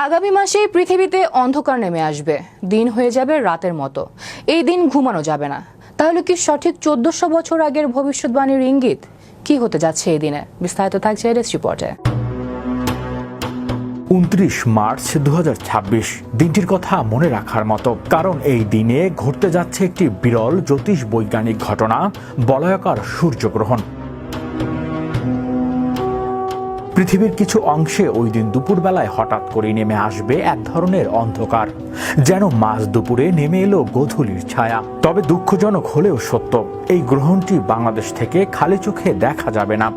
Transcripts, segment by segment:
আগামী মাসেই পৃথিবীতে অন্ধকার নেমে আসবে, দিন হয়ে যাবে রাতের মতো। এই দিন ঘুমানো যাবে না। তাহলে কি সঠিক 1400 বছর আগের ভবিষ্যৎবাণীর ইঙ্গিত? কি হতে যাচ্ছে এই দিনে? বিস্তারিত থাকছে ডেস্ক রিপোর্টে। 29 মার্চ 2026 দিনটির কথা মনে রাখার মতো, কারণ এই দিনে ঘটতে যাচ্ছে একটি বিরল জ্যোতিষ বৈজ্ঞানিক ঘটনা, বলয়াকার সূর্যগ্রহণ। পৃথিবীর কিছু অংশে ওই দিন দুপুরবেলায় হঠাৎ করে নেমে আসবে এক ধরনের অন্ধকার, যেন মাঝ দুপুরে নেমে এলো গোধূলির ছায়া। তবে দুঃখজনক হলেও সত্য, এই গ্রহণটি বাংলাদেশ থেকে খালি চোখে দেখা যাবে না।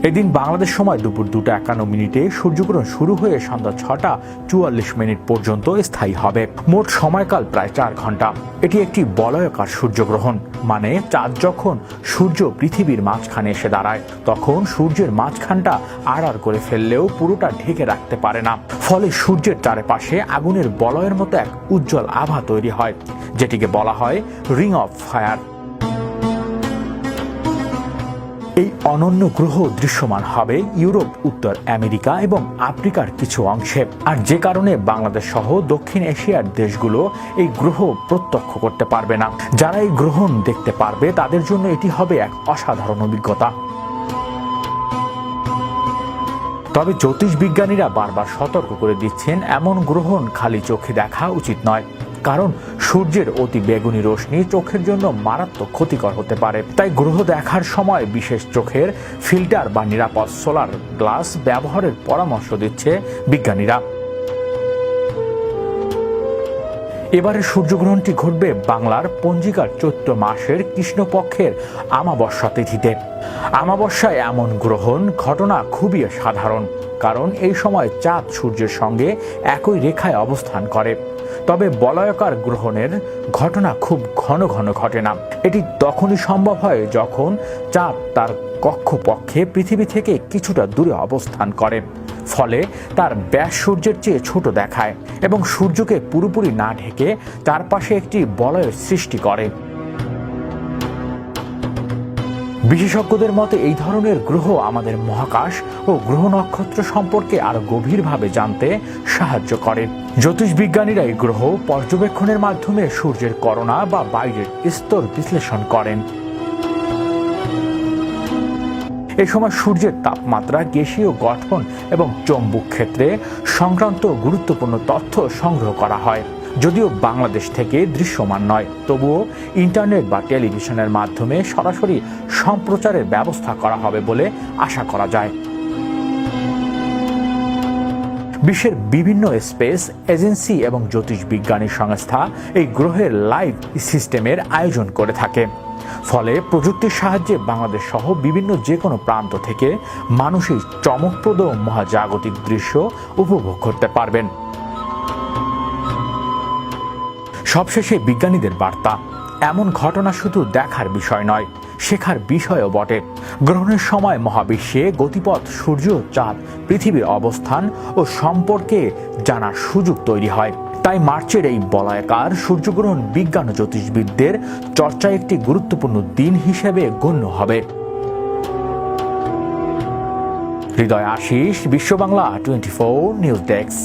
এদিন বাংলাদেশ সময় দুপুর 2:51 সূর্যগ্রহণ শুরু হয়ে সন্ধ্যা 6:44 পর্যন্ত স্থায়ী হবে। মোট সময়কাল প্রায় 4 ঘন্টা। এটি একটি বলয়াকার সূর্যগ্রহণ, মানে চাঁদ যখন সূর্য পৃথিবীর মাঝখানে এসে দাঁড়ায়, তখন সূর্যের মাঝখানটা আড়াল করে ফেললেও পুরোটা ঢেকে রাখতে পারে না। ফলে সূর্যের চারপাশে আগুনের বলয়ের মতো এক উজ্জ্বল আভা তৈরি হয়, যেটিকে বলা হয় রিং অফ ফায়ার। এই অনন্য গ্রহ দৃশ্যমান হবে ইউরোপ, উত্তর আমেরিকা এবং আফ্রিকার কিছু অংশে। আর যে কারণে বাংলাদেশ সহ দক্ষিণ এশিয়ার দেশগুলো এই গ্রহ প্রত্যক্ষ করতে পারবে না। যারা এই গ্রহণ দেখতে পারবে তাদের জন্য এটি হবে এক অসাধারণ অভিজ্ঞতা। তবে জ্যোতিষবিজ্ঞানীরা বারবার সতর্ক করে দিচ্ছেন, এমন গ্রহণ খালি চোখে দেখা উচিত নয়, কারণ সূর্যের অতি বেগুনি রশ্মি চোখের জন্য মারাত্মক ক্ষতিকর হতে পারে। তাই গ্রহ দেখার সময় বিশেষ চোখের ফিল্টার বা নিরাপদ সোলার গ্লাস ব্যবহারের পরামর্শ দিচ্ছে বিজ্ঞানীরা। এবারে সূর্যগ্রহণটি ঘটবে বাংলার পঞ্জিকার চৈত্র মাসের কৃষ্ণপক্ষের আমাবস্যা তিথিতে। আমাবস্যায় এমন গ্রহণ ঘটনা খুবই সাধারণ, কারণ এই সময় চাঁদ সূর্যের সঙ্গে একই রেখায় অবস্থান করে। তবে বলয়াকার গ্রহণের ঘটনা খুব ঘন ঘন ঘটে না। এটি তখনই সম্ভব হয় যখন চাঁদ তার কক্ষপক্ষে পৃথিবী থেকে কিছুটা দূরে অবস্থান করে, ফলে তার ব্যাস সূর্যের চেয়ে ছোট দেখায় এবং সূর্যকে পুরোপুরি না ঢেকে চারপাশে একটি বলয়ের সৃষ্টি করে। বিশেষজ্ঞদের মতে এই ধরনের গ্রহ আমাদের মহাকাশ ও গ্রহ নক্ষত্র সম্পর্কে আরো গভীরভাবে জানতে সাহায্য করে। জ্যোতিষবিজ্ঞানীরা এই গ্রহ পর্যবেক্ষণের মাধ্যমে সূর্যের করোনা বা বাইরের স্তর বিশ্লেষণ করেন। এ সময় সূর্যের তাপমাত্রা, গ্যাসীয় গঠন এবং চৌম্বক ক্ষেত্রে সংক্রান্ত গুরুত্বপূর্ণ তথ্য সংগ্রহ করা হয়। যদিও বাংলাদেশ থেকে দৃশ্যমান নয়, তবুও ইন্টারনেট বা টেলিভিশনের মাধ্যমে সরাসরি সম্প্রচারের ব্যবস্থা করা হবে বলে আশা করা যায়। বিশ্বের বিভিন্ন স্পেস এজেন্সি এবং জ্যোতিষবিজ্ঞানী সংস্থা এই গ্রহের লাইভ সিস্টেমের আয়োজন করে থাকে। ফলে প্রযুক্তির সাহায্যে বাংলাদেশ সহ বিভিন্ন যে কোনো প্রান্ত থেকে মানুষ এই চমকপ্রদ মহাজাগতিক দৃশ্য উপভোগ করতে পারবেন। সবশেষে বিজ্ঞানীদের বার্তা, এমন ঘটনা শুধু দেখার বিষয় নয়, শেখার বিষয়ও বটে। গ্রহণের সময় মহাবিশ্বে গতিপথ, সূর্য, চাঁদ, পৃথিবীর অবস্থান ও সম্পর্কে জানার সুযোগ তৈরি হয়। তাই মার্চের এই বলয়াকার সূর্যগ্রহণ বিজ্ঞান ও জ্যোতিষবিদদের চর্চায় একটি গুরুত্বপূর্ণ দিন হিসেবে গণ্য হবে। হৃদয় আশিস, বিশ্ব বাংলা 24 নিউজ ডেস্ক।